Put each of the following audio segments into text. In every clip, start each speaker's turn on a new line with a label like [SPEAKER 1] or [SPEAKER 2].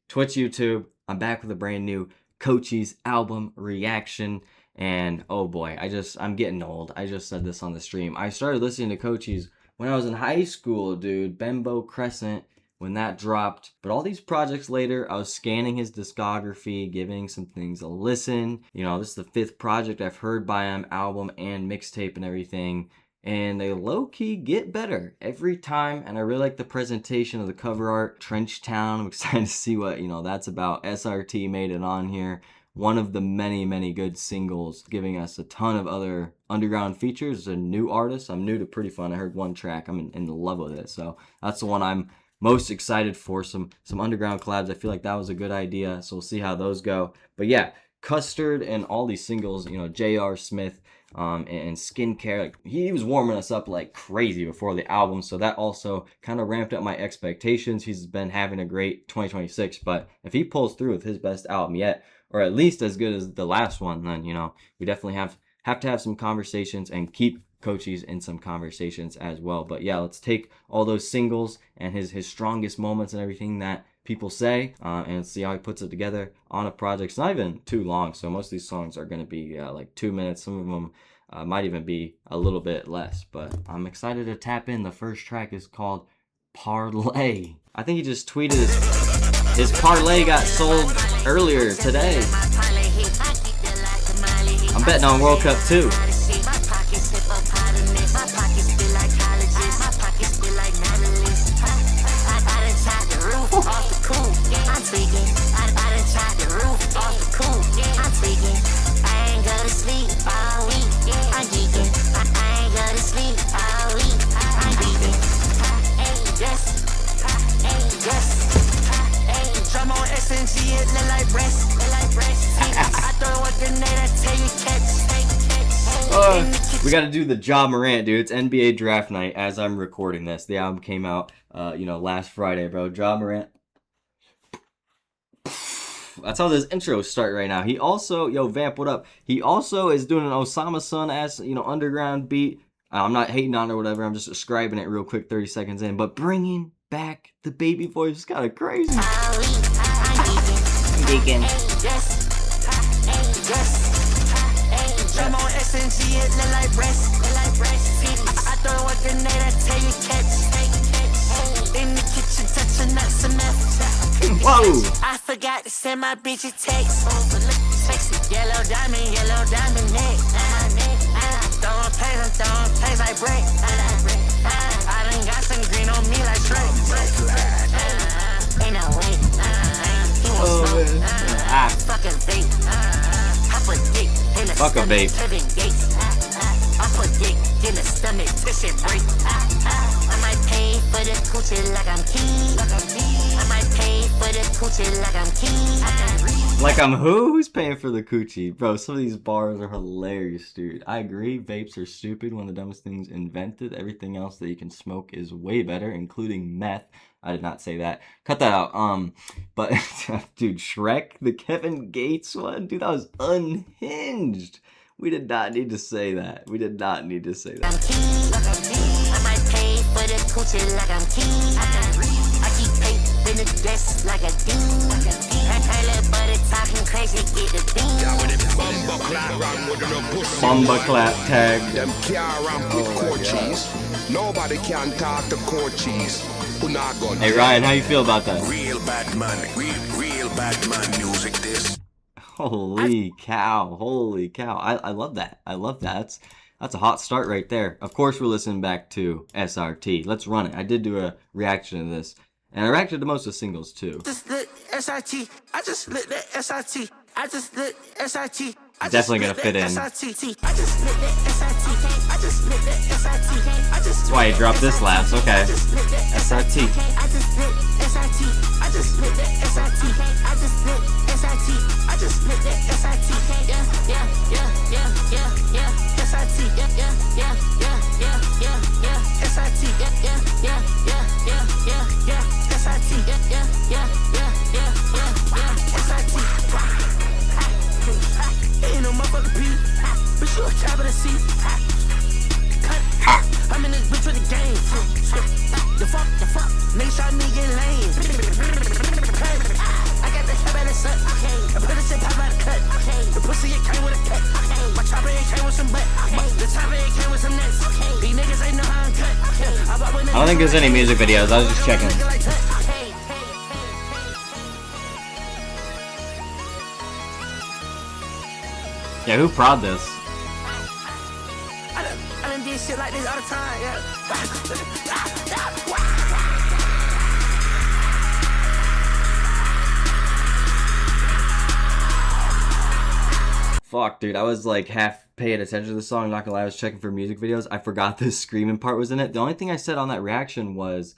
[SPEAKER 1] Twitch, YouTube. I'm back with a brand new Cochise album reaction. And oh boy, I'm getting old. I just said this on the stream. I started listening to Cochise when I was in high school, dude. Bembo Crescent, when that dropped. But all these projects later, I was scanning his discography, giving some things a listen. You know, this is the 5th project I've heard by him, album and mixtape and everything. And they low-key get better every time, and I really like the presentation of the cover art. Trench Town, I'm excited to see what, that's about. SRT made it on here. One of the many, many good singles, giving us a ton of other underground features. A new artist. I'm new to Pretty Fun. I heard one track. I'm in love with it, so that's the one I'm most excited for. Some underground collabs. I feel like that was a good idea, so we'll see how those go. But yeah, Custard and all these singles, J.R. Smith, and Skincare, like, he was warming us up like crazy before the album, so that also kind of ramped up my expectations. He's been having a great 2026, but if he pulls through with his best album yet, or at least as good as the last one, then we definitely have to have some conversations and keep Cochise in some conversations as well. But yeah, let's take all those singles and his strongest moments and everything that people say, and see how he puts it together on a project. It's not even too long, so most of these songs are going to be like 2 minutes. Some of them might even be a little bit less, but I'm excited to tap in. The first track is called Parlay. I think he just tweeted his parlay got sold earlier today. I'm betting on World Cup too. We got to do the Ja Morant, dude. It's NBA draft night as I'm recording this. The album came out, last Friday, bro. Ja Morant. That's how this intro start right now. He also, Vamp, what up? He also is doing an Osama Sun-ass, underground beat. I'm not hating on it or whatever. I'm just describing it real quick, 30 seconds in. But bringing back the baby voice is kind of crazy. Deacon. I'm on SNG, it look like breast. I throw a grenade, I tell you catch. In the kitchen, touching up some meth. Whoa! I forgot to send my bitch a text. Sexy yellow diamond neck. Throwing plays like break. I done got some green on me like Shrek. Ain't no way. He won't smoke. Fucking vape. Fuck a vape. I put dick in the stomach, this shit break. I might pay for the coochie like I'm key. I might pay for the coochie like I'm key. Like I'm who? Who's paying for the coochie? Bro, some of these bars are hilarious, dude. I agree, vapes are stupid, one of the dumbest things invented. Everything else that you can smoke is way better, including meth. I did not say that. Cut that out. But dude, Shrek, the Kevin Gates one, dude, that was unhinged. We did not need to say that. We did not need to say that. I might pay for the coochie like I'm king. I keep paper in the desk like a dude. I let buddy talking crazy, get the bean. Bumba clap tag. Them Cochise. Nobody can talk to Cochise. Hey Ryan, how you feel about that? Real bad man music this. Holy cow, I love that. That's a hot start right there. Of course we're listening back to SRT. Let's run it. I did do a reaction to this, and I reacted to most of the singles too. Just lit SRT. I just lit the SRT. I just lit SRT. Definitely gonna fit in. That's why he dropped this last. Okay. SRT. Ain't no motherfucker beat, but you a top of the seat. I'm in this bitch with the game. The fuck, make sure nigga lame. I
[SPEAKER 2] pussy, it came with a cut. My chopper, it came with some butt. The chopper, it came with some nuts. These niggas ain't know how I'm cut.
[SPEAKER 1] I don't think there's any music videos. I was just checking. Yeah, who prod this?
[SPEAKER 2] I done did shit like this all the time, yeah.
[SPEAKER 1] Fuck, dude, I was like half paying attention to the song, not gonna lie, I was checking for music videos. I forgot this screaming part was in it. The only thing I said on that reaction was,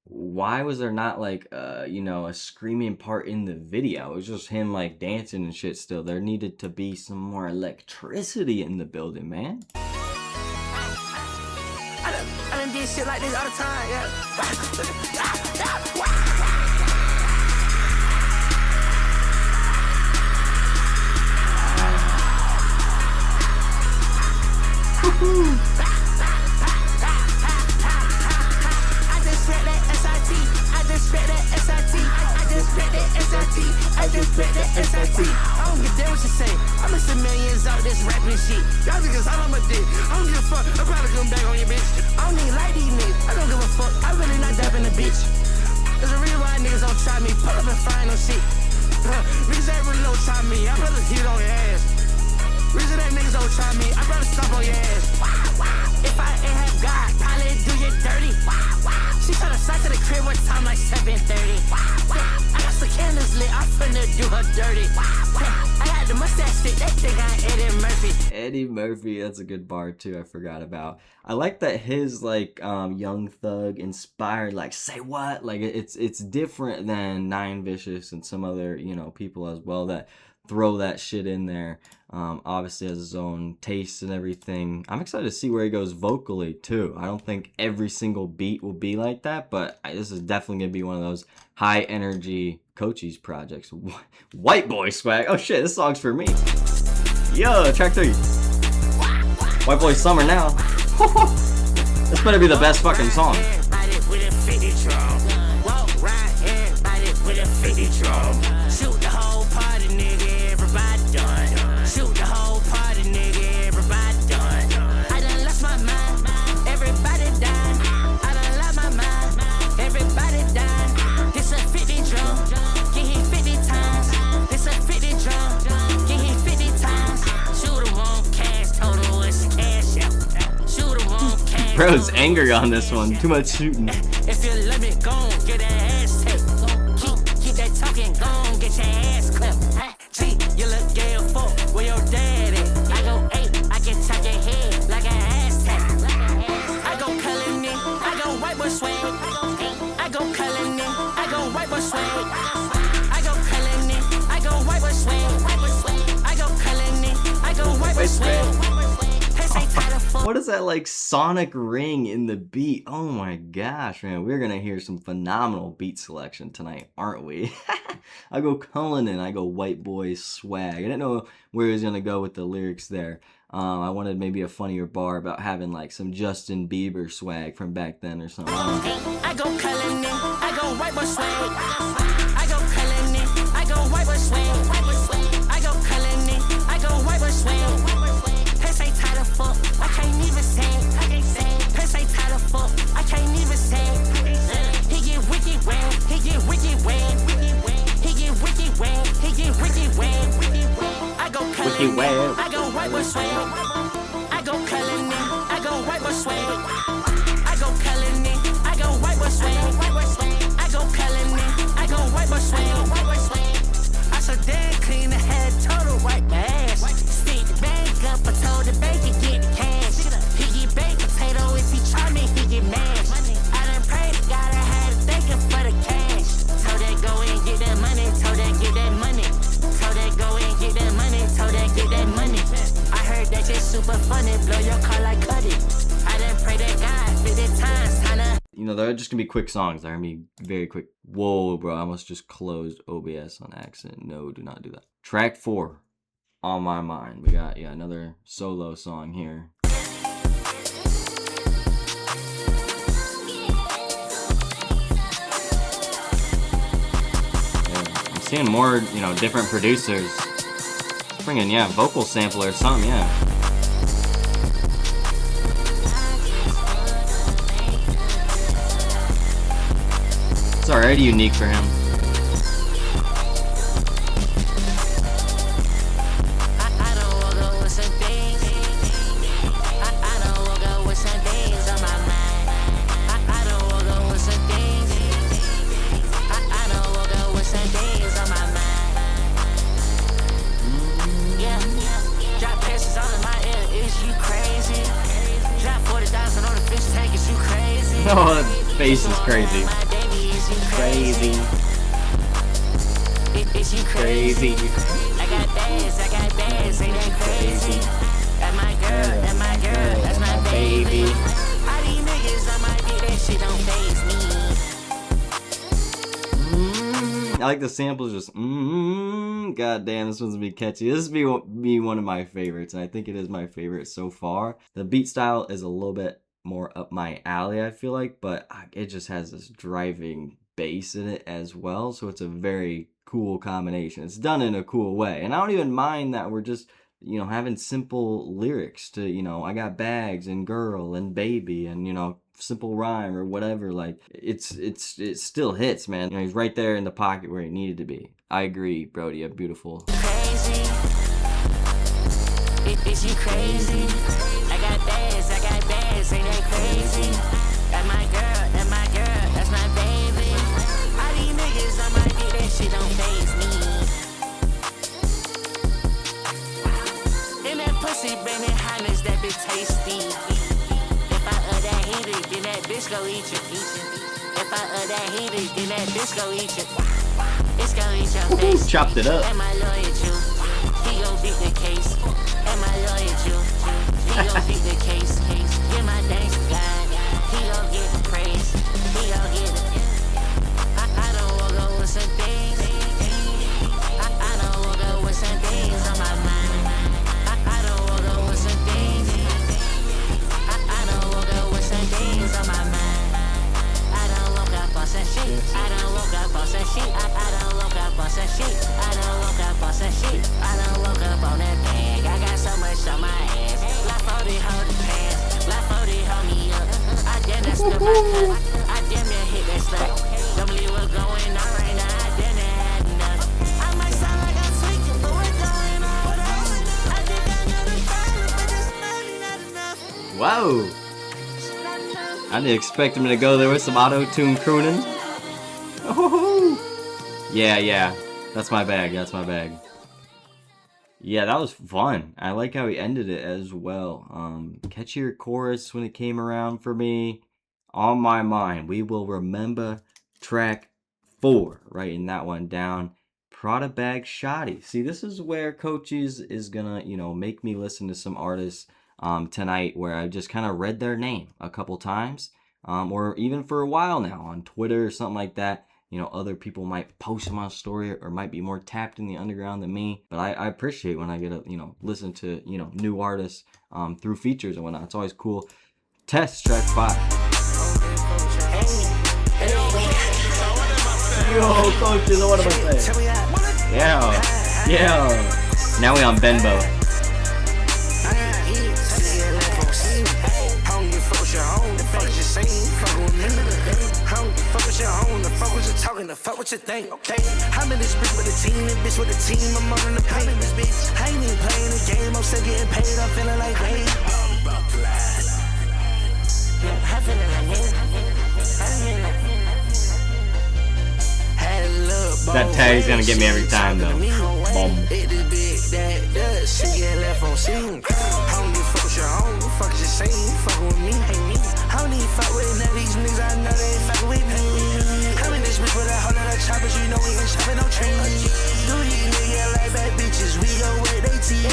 [SPEAKER 1] why was there not like, you know, a screaming part in the video? It was just him like dancing and shit still. There needed to be some more electricity in the building, man.
[SPEAKER 2] I done did shit like this all the time, yeah. I just read that SIT. I just read that SIT. I just read that SIT. I just read that SIT. I don't give a damn what you say. I'm Mr. Millions out this rapping shit. Y'all niggas all on my dick. I don't give a fuck. I'm probably come back on your bitch. I don't need like these niggas. I don't give a fuck. I really not dapping the bitch. There's a reason why niggas don't try me. Pull up and find no shit. Niggas ain't really don't try me. I'd rather hit on your ass. Reason that niggas don't try me. I'd rather stop on your ass. If I ain't have God, probably do you dirty. She tryna slide to the crib one time like 7:30. I got some candles lit, I'm finna do her dirty. I got the mustache stick, they think I'm Eddie Murphy.
[SPEAKER 1] Eddie Murphy, that's a good bar too, I forgot about. I like that his like Young Thug inspired, like, say what? Like it's different than Nine Vicious and some other, you know, people as well that throw that shit in there. Obviously has his own taste and everything. I'm excited to see where he goes vocally too. I don't think every single beat will be like that, but this is definitely gonna be one of those high energy Cochise projects. White boy swag. Oh shit, this song's for me. Yo, track 3. White boy summer now. This better be the best fucking song.
[SPEAKER 2] Shoot the whole party, nigga, everybody done. Shoot the whole party, nigga, everybody done. I done lost my mind, everybody done. I done lost my mind, everybody done. This a 50 drum, get hit 50 times. This a 50 drum, get hit 50 times. Shoot 'em on cash, total is cash out. Shoot 'em on cash.
[SPEAKER 1] Bro's angry on this one, too much shooting.
[SPEAKER 2] If you let me go, get that ass tape. Keep that talking, gon' get your ass clipped. Gee, you look gay as fuck, where your dad at? I go 8, I can tuck your head like an ass tap. I go cullin' it, I go white boy swag. I go cullin' it, I go white boy swag. I go cullin' it, I go white boy swag. I go cullin' it, I go white boy swag.
[SPEAKER 1] What is that like sonic ring in the beat? Oh my gosh, man. We're gonna hear some phenomenal beat selection tonight, aren't we? I go Cullinan, I go white boy swag. I didn't know where he was gonna go with the lyrics there. I wanted maybe a funnier bar about having like some Justin Bieber swag from back then or something.
[SPEAKER 2] I go Cullinan, I go white boy swag. I go Cullinan, I go white boy swag. I go Cullinan, I go white boy swag. Piss ain't tight of fuck, I can't even say it. Piss ain't tight of fuck, I can't even say it. He get wicked wet, he get wicked wet. He get wicked wet, he get wicked wet. I go Cullinan, I go white boy swag. I go Cullinan, I go white boy swag. I go Cullinan, I go white boy swag. I go Cullinan, I go white boy swag. I so damn clean the head, total white ass. Stick the bag up, I told the bank to get the cash. He get baked potato, if he try me, he get mad. I done prayed to God, I had to thank him for the cash. Told that go and get that money, told that get that money. Told that go and get that money, told that get that money. I heard that you're super funny, blow your car like Cuddy. I done prayed to God 50 times, kinda.
[SPEAKER 1] You know, they're just gonna be quick songs. They're gonna be very quick. Whoa, bro, I almost just closed OBS on accident. No, do not do that. Track 4, On My Mind. We got, yeah, another solo song here. Yeah, I'm seeing more, you know, different producers. Bringing, yeah, vocal sampler or something, yeah. It's already unique for him. Oh, that face is crazy. Crazy. Crazy.
[SPEAKER 2] I got bags, ain't that crazy? That's my girl, that's my baby. All these niggas on my dick, that shit don't faze me.
[SPEAKER 1] I like the samples just God damn, this one's gonna be catchy. This will be one of my favorites, and I think it is my favorite so far. The beat style is a little bit more up my alley, I feel like, but it just has this driving bass in it as well, so it's a very cool combination. It's done in a cool way, and I don't even mind that we're just, you know, having simple lyrics to, you know, I got bags and girl and baby and, you know, simple rhyme or whatever. Like it still hits, man. You know, he's right there in the pocket where he needed to be. I agree, Brody. A beautiful.
[SPEAKER 2] Crazy. Is you crazy? I got bags, ain't that crazy? That's my girl, that's my baby. All these niggas on my dick, that shit don't faze me. In that pussy, baby, highness, that bitch tasty. If I that heater, then that bitch go eat you. If I that heater, then that bitch go eat you. It's gonna eat your face.
[SPEAKER 1] Chopped it up.
[SPEAKER 2] Am I lawyer Jew? He gon' beat the case. Am I lawyer Jew? He gon' beat the case. Get my thanks to God. He gon' get the praise. He gon' get it. I don't walk up with some things. I don't walk up with some things on my mind. I don't walk up with some things. I don't walk up with some things on my mind. I don't woke up on some shit. I don't woke up on some shit. I don't woke up on some shit. I don't woke up on some shit. I don't woke up on that bag. I got so much on my ass. Like 40 hold the pants. Like 40 hold me up. I damn near slip my cut. I damn near hit that slut. Don't believe what's going on right now. I damn near had enough. I might sound like I'm tweaking, but what's going on with us? I think I know the problem, but it's not enough.
[SPEAKER 1] Wow. I didn't expect him to go there with some auto-tune crooning. Oh, yeah. That's my bag. Yeah, that was fun. I like how he ended it as well. Catchier chorus when it came around for me. On my mind, we will remember track 4. Writing that one down. Prada Bag Shoddy. See, this is where Cochise is gonna, you know, make me listen to some artists tonight where I just kind of read their name a couple times, or even for a while now on Twitter or something like that. You know, other people might post them on story or might be more tapped in the underground than me. But I appreciate when I get to, you know, listen to, you know, new artists through features and whatnot. It's always cool. Test track 5. Yo, Coaches, what am I saying? Yeah. Now we on Benbow.
[SPEAKER 2] Talking to fuck what you think, okay? I'm in this bitch with a team, and bitch with a team, I'm on the paint in this bitch. I ain't even playing the game, I'm still getting paid, I'm feeling like Wade. Yeah, I'm feeling like Wade.
[SPEAKER 1] That tag's gonna get me every time though. Boom.
[SPEAKER 2] She get left on scene. I don't give a fuck with your own, fuck is you saying? Fuck with me, hate me. I don't even fuck with none of these niggas, I know they ain't fucking with me. I'm in this bitch with a whole lot of choppers, you know we ain't chopping no trees. Do these niggas like bad bitches, we go where they teeth.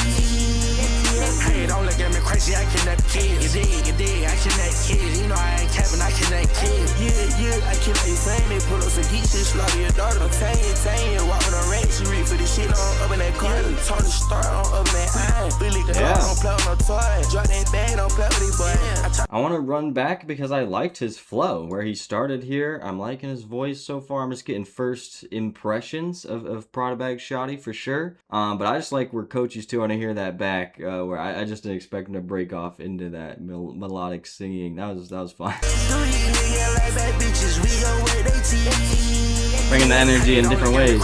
[SPEAKER 2] Hey, don't look at me crazy, I kidnap kids. You dig, I kidnap kids. You know I ain't capping, I kidnap kids. Yeah, I kidnap your flame, they pull up some geese and slaughter your daughter. I'm taying, walk with a rat, she read for the shit on up in that car. Tony Stark on up in that eye. Billy the don't play with no toy. Drop that bag, don't play with these boys.
[SPEAKER 1] I want to run back because I liked his flow where he started here. I'm liking his voice so far. I'm just getting first impressions of Prada Bag Shotty for sure. But I just like where Cochise too. I want to hear that back where I just didn't expect him to break off into that melodic singing. That was fun. Bringing the energy in different ways.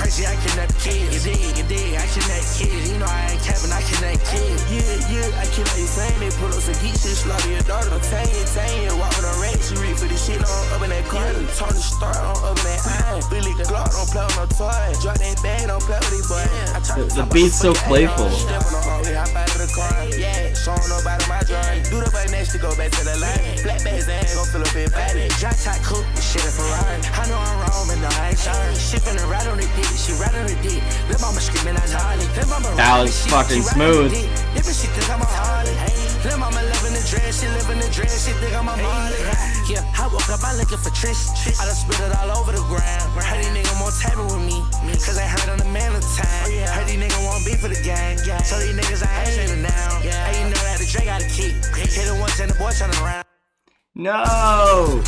[SPEAKER 1] The beat's so playful. That was fucking smooth.
[SPEAKER 2] Yeah, I woke up, I looking for Trish. I done spit it all over the ground. Heard these niggas won't tap it with me, cause I heard on the man of time. Heard these niggas won't be for the gang. So these niggas I ain't it now. Hey, you know that the Drake got a kick. Hit it once and the boy turning around.
[SPEAKER 1] No!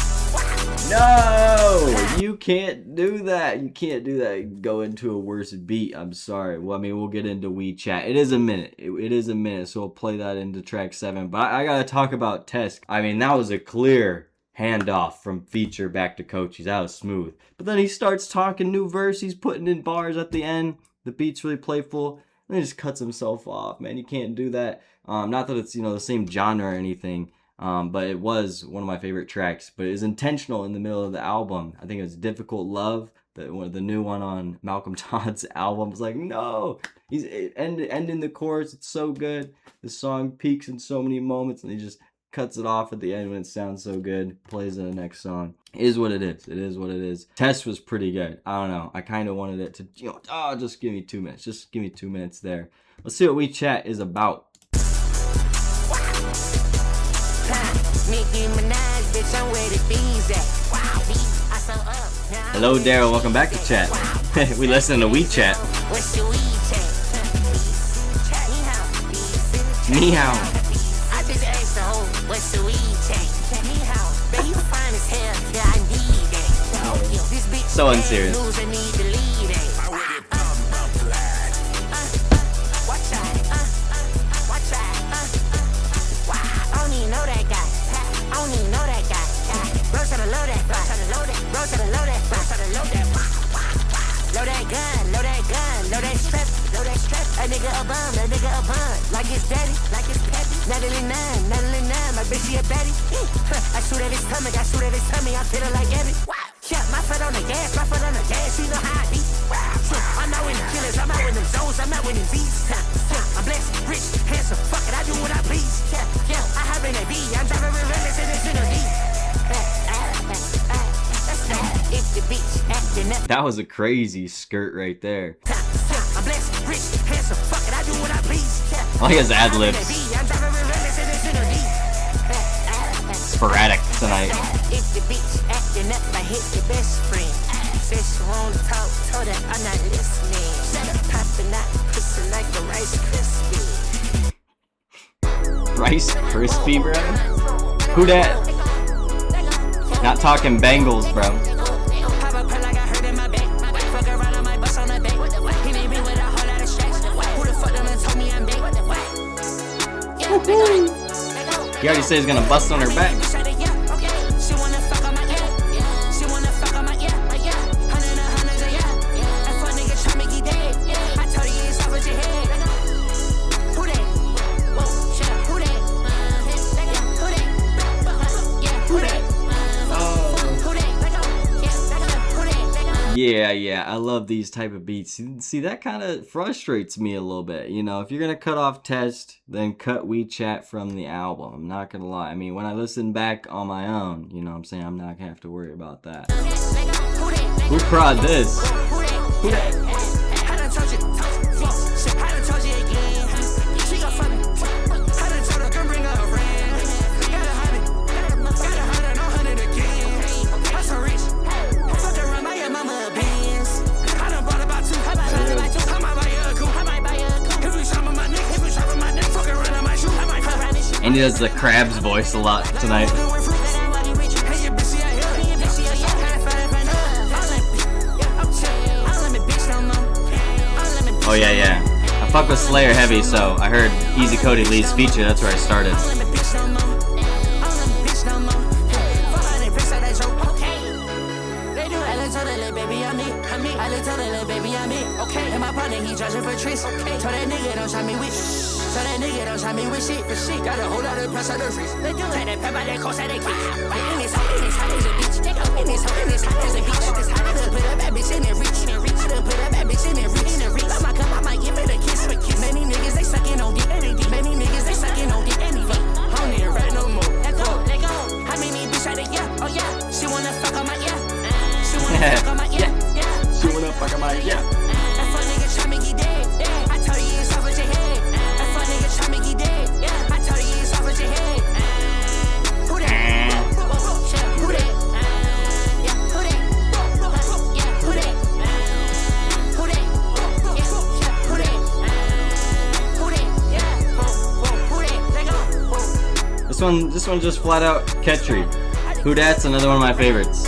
[SPEAKER 1] No! You can't do that. You can't do that. Go into a worse beat. I'm sorry. Well, I mean, we'll get into WeChat. It is a minute. It is a minute, so we'll play that into track 7. But I gotta talk about Test. I mean, that was a clear handoff from feature back to Cochise. That was smooth. But then he starts talking new verse. He's putting in bars at the end. The beat's really playful. And he just cuts himself off, man. You can't do that. Not that it's, the same genre or anything. But it was one of my favorite tracks. But it was intentional in the middle of the album. I think it was Difficult Love, the new one on Malcolm Todd's album. I was like, no! He's ending the chorus. It's so good. The song peaks in so many moments, and he just cuts it off at the end when it sounds so good. Plays in the next song. It is what it is. It is what it is. Test was pretty good. I don't know. I kind of wanted it to, just give me 2 minutes. Just give me 2 minutes there. Let's see what WeChat is about. Hello, Daryl. Welcome back to chat. We listen to WeChat. Ni hao.
[SPEAKER 2] I just asked the hoe, what's the WeChat? Ni hao. Baby, you fine as hell. Yeah, I need that. This bitch
[SPEAKER 1] So unserious.
[SPEAKER 2] I need to lead it. Watch out. I don't even know that guy. I don't even know that guy. Bro, try to load that. Bro, try to load that. Bro, try to load that. Bro, try to load that. Load that gun. Load that gun. Load that strap. Load that strap. That nigga a bum. That nigga a bum. Like his daddy. Like his pappy. Natalie 9. Natalie 9. My bitch, she a baddie. I shoot at his stomach. I shoot at his tummy. I feel it like Abby. Yeah, my foot on the gas. My foot on the gas. You know how I be. I'm out with the killers. I'm out with them zones. I'm out with them beats. I'm blessed, rich, handsome. Fuck it. I do what I please. Yeah. I have in a V. I'm driving relentless in this in a D. If the bitch acting up.
[SPEAKER 1] That was a crazy skirt right there.
[SPEAKER 2] I'm blessed, rich, handsome. Fuck it. I do what I please.
[SPEAKER 1] I like his ad libs. Sporadic tonight.
[SPEAKER 2] If the bitch acting up, I hit the best friend. Said she wanna talk, told her I'm not listening. Popping out, pussy like a Rice Krispie.
[SPEAKER 1] Rice Krispie, bro? Who that? Not talking Bengals, bro.
[SPEAKER 2] Pop a pill like I heard in my back. Fuck around on my bus on the back. He made me with a whole lot of stress. Who the fuck done told me I'm big?
[SPEAKER 1] He already said he's gonna bust on her back.
[SPEAKER 2] She wanna fuck on my yeah. She wanna fuck on my yeah. Hundreds a yeah. That fuck nigga try make you dead. I told you it's off with your head. Who that? Whoa, shut up. Who that? Who that? Yeah, who that?
[SPEAKER 1] Yeah, I love these type of beats. See, that kind of frustrates me a little bit. If you're gonna cut off Test, then cut WeChat from the album. I'm not gonna lie. I mean, when I listen back on my own, what I'm saying, I'm not gonna have to worry about that. Who prod this? Who that? And he does the Krabs voice a lot tonight. Oh yeah, yeah. I fuck with Slayer heavy, so I heard Easy Cody Lee's feature. That's where I started.
[SPEAKER 2] Okay, and my partner, he charging for tricks. Okay, so that nigga don't shot me with shit. So that nigga don't shot me with shit. For shit, got a whole lot of press on the wrist. They do take that pepper, that coast, that they kick. In this hot as a bitch. They go in this hot as a bitch. This hot as put a bad bitch in the reach. I done put a bad bitch in the reach. I might come, I might give it a kiss for kiss. Many niggas, they sucking on dick. Many niggas, they sucking on dick. I don't need to rap no more. Let go. How many bitch I did? Yeah, oh yeah. She wanna fuck on my yeah. She wanna fuck on my yeah.
[SPEAKER 1] She wanna fuck on my yeah. This one just flat out catchy. Who Dat's another one of my favorites.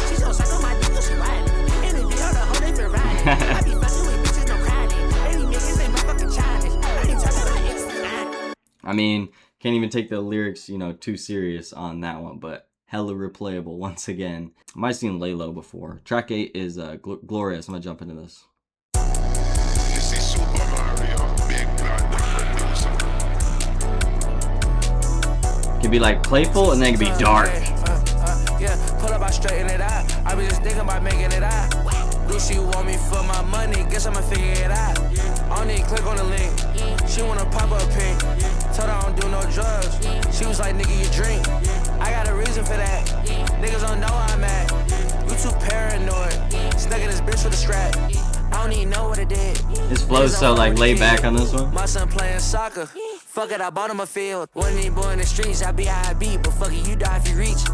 [SPEAKER 1] I mean, can't even take the lyrics, you know, too serious on that one, but hella replayable once again. I might have seen Laylo before. Track 8 is Glorious. I'm gonna jump into this. Can be like playful and then it can be dark.
[SPEAKER 2] Yeah, pull up, I straighten it out. I be just thinking about making it out. Do she want me for my money? Guess I'ma figure it out. I don't need to click on the link. She wanna pop up pink. Told her I don't do no drugs. She was like, nigga, you drink. I got a reason for that. Niggas don't know where I'm at. You too paranoid. Stuck in this bitch with a strap. I don't even know what it did.
[SPEAKER 1] His flow's so like laid back on this one.
[SPEAKER 2] My son playing soccer. Fuck it, I bought him a field. Wasn't even born in the streets, I be how I be. But fuck it, you die if you reach.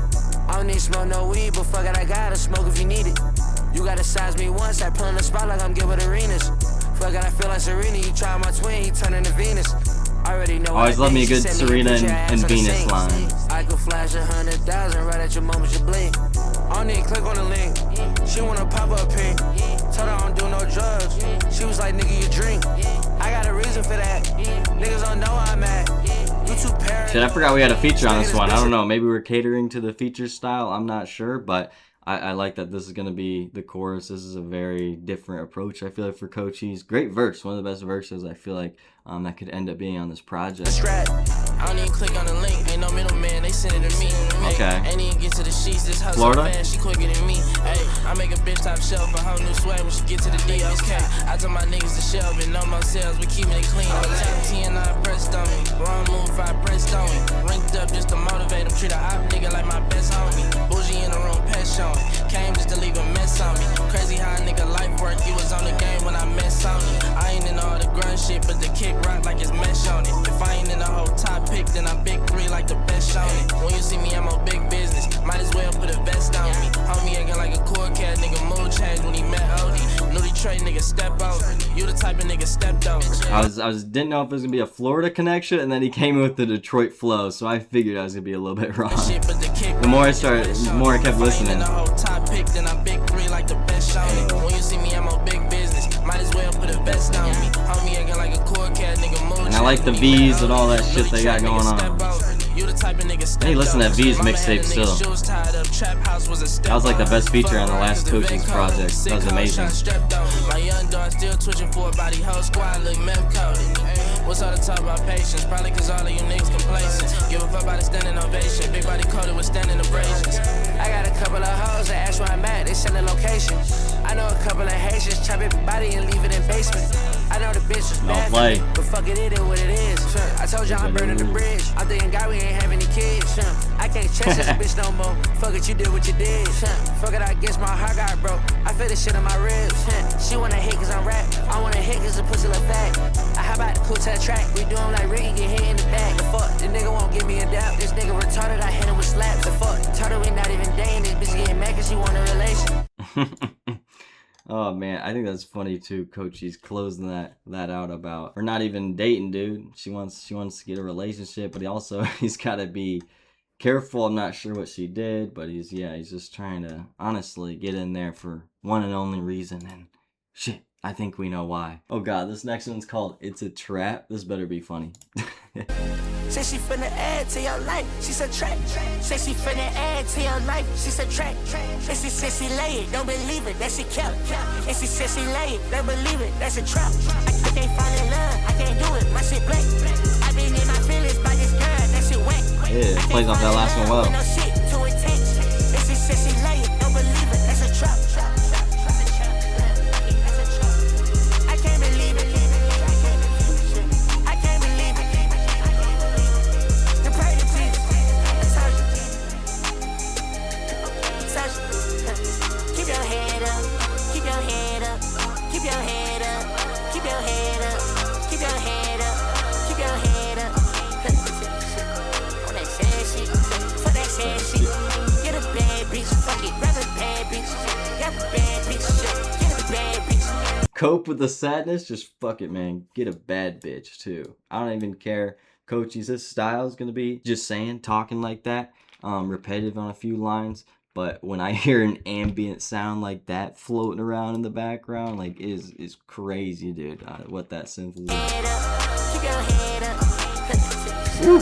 [SPEAKER 2] I don't need to smoke no weed, but fuck it, I gotta smoke if you need it. You gotta size me once, I put on the spot like I'm Gilbert Arenas. Fuck it, I feel like Serena, you try my twin, he turn into Venus. I already know.
[SPEAKER 1] Always love me a good Serena and Venus line.
[SPEAKER 2] I could flash 100,000 right at your moment you blink. I don't need to click on the link. She wanna pop up pink. Told her I don't do no drugs. She was like, nigga, you drink. I got a reason for that. Niggas don't know where I'm at. You too paranoid.
[SPEAKER 1] Shit, I forgot we had a feature on this one. I don't know. Maybe we're catering to the feature style. I'm not sure, but I like that this is going to be the chorus. This is a very different approach, I feel like, for Cochise. Great verse. One of the best verses, I feel like, that could end up being on this project.
[SPEAKER 2] I don't even click on the link. Ain't no middleman. They send it to me.
[SPEAKER 1] Okay.
[SPEAKER 2] Ain't even get to the sheets. This hustle
[SPEAKER 1] Florida?
[SPEAKER 2] fast. She quicker than me. Hey, I make a bitch top shelf. A whole new swag when she get to the D. Okay. I told my niggas to shelve and no more sales. We keeping it clean. But like T and I pressed on me. Wrong move, I pressed on me. Ranked up just to motivate them. Treat a op nigga like my best homie. Bougie in the room, pet showing. Came just to leave a mess on me. Crazy how a nigga life work. You was on the game when I met Sony. I ain't in all the grunt shit, but the kick rock like it's mesh on it. If I ain't in the whole top pick, then I'm big 3 like the best on it. When you see me, I'm on big business. Might as well put a vest on me. Homie acting like a cool cat, nigga mood changed when he met Odie. New Detroit nigga step over. You the type of nigga stepped over.
[SPEAKER 1] I didn't know if it was gonna be a Florida connection, and then he came with the Detroit flow, so I figured I was gonna be a little bit wrong. The more I kept listening.
[SPEAKER 2] Then I'm big 3 like the best on it. When you see me, I'm on big business. Might as well put a vest on me. Homie acting like a cool cat, nigga mood.
[SPEAKER 1] And I like the V's and all that shit they got going on. Hey, listen to that V's mixtape still. That was like the best feature on the last Cochise project. That was amazing.
[SPEAKER 2] My young dog still twitching for a body, whole squad look meth coated. What's all the talk about patience? Probably cause all of you niggas complacent. Give a fuck about a standing ovation. Big body coated with standing abrasions. I got a couple of hoes that ask where I'm at, they send the location. I know a couple of Haitians, chop it body and leave it in basement. I know the bitch is bad, but fuck it, it is what it is. I told you I'm burning the bridge. I'm thinking God, we ain't have any kids. I can't chase this bitch no more. Fuck it, you did what you did. Fuck it, I guess my heart got broke. I feel this shit on my ribs. She wanna hit cause I'm rap. I wanna hit cause the pussy look fat. I hop out the cool to the track. We do 'em like Ricky, get hit in the back. The fuck, the nigga won't give me a doubt. This nigga retarded, I hit him with slaps. The fuck, retarded, we not even dating. This bitch getting mad cause she want a relation.
[SPEAKER 1] Oh man, I think that's funny too. Cochise closing that out about, or not even dating, dude. She wants to get a relationship, but he's got to be careful. I'm not sure what she did, but he's just trying to honestly get in there for one and only reason, and shit, I think we know why. Oh god, this next one's called "It's a Trap." This better be funny.
[SPEAKER 2] Say she finna add to your life, she said track. Say she finna add to your life, she said track. And she said she lay it, don't believe it, that she kept. And she said she lay it, don't believe it, that's a trap. I can't fall in love, I can't do it, my shit blank. I been in my feelings by this girl, that shit wet.
[SPEAKER 1] Yeah, plays off that last one well.
[SPEAKER 2] No shit, too intense. And she said she lay it, don't believe it, that's a trap. I can't believe it. I can't believe it. The pretty teeth. Keep your head up. Keep your head up. Keep your head up. Keep your head up. Keep your head up. Keep your head up. On that sad shit. For that sad shit. Get a bad bitch. Fuck it. Grab a bad bitch. Get a bad bitch. Get a bad bitch.
[SPEAKER 1] Cope with the sadness, just fuck it, man. Get a bad bitch too. I don't even care. Cochise, his style is gonna be just talking like that, repetitive on a few lines. But when I hear an ambient sound like that floating around in the background, like is crazy, dude. What that synth is. Woo.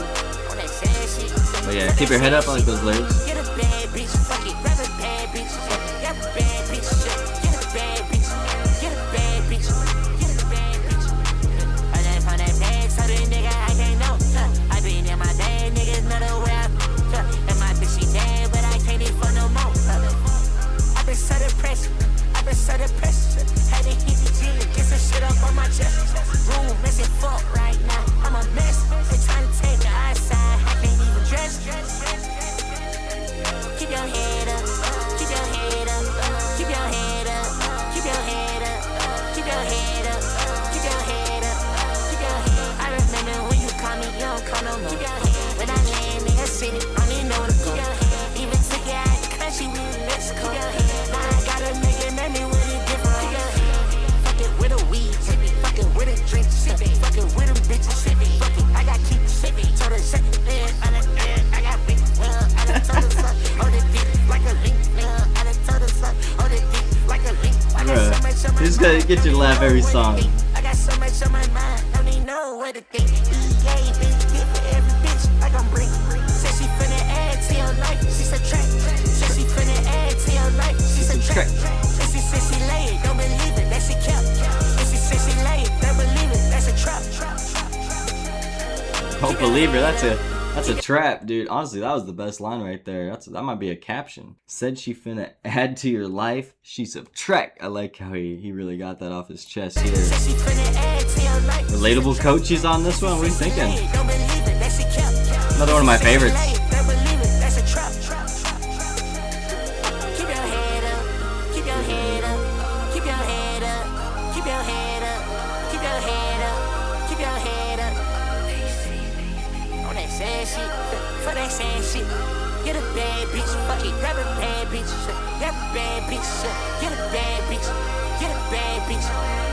[SPEAKER 1] But yeah, keep your head up. I like those lyrics.
[SPEAKER 2] Get a bad bitch. Fuck it. Grab a bad bitch. Get a bad bitch. Get a bad bitch. Get a bad bitch. Get a bad bitch. I done found that bag, so the nigga I can't know. I been in my day, niggas know the way I and my bitch she dead, but I can't eat for no more. I been so depressed. I been so depressed. Had to hit the gym, get some shit up on my chest. Room messing fuck right now. I'm a mess. They trying to take me outside. I can't even dress. Keep your head up. Keep your head up. Keep your head up. Keep your head up. Keep your head up. Keep your head up. Keep your head. I remember when you call me, you don't call no more. When I land in a city, I don't even know where to go. Even took it out the country, we in Mexico. Now I gotta make it me with it different. Fuck it with a weed, fuck it with a drink, fuck it with them bitches, fuck it, I got keep sipping. Told her shut it down, I got big, I done told her suck, hold it deep like a link, I done told her suck, hold it deep like a link.
[SPEAKER 1] Bruh, this guy get you to laugh every song.
[SPEAKER 2] I got so much on my mind, don't even know what to think. EA, bitch, get for every bitch, like I'm bring. Said she finna add to your life, she said track. Said she finna add to your life, she said track. And she said she lay it, don't believe it, that she kept. And she said she lay it, don't believe it, that's a trap.
[SPEAKER 1] Don't believe her. That's a trap, dude. Honestly, that was the best line right there. That might be a caption. Said she finna add to your life, she subtract. I like how he really got that off his chest here. Relatable Cochise on this one. What are you thinking? Another one of my favorites.
[SPEAKER 2] Keep your head up. Keep your head up. Keep your head up. Keep your head up. Keep your head up. Keep your head up. On that sad shit. For that sad shit. Get a bad bitch. Fuck it. Grab a bad bitch. Grab a bad bitch. Get a bad bitch. Get a bad bitch.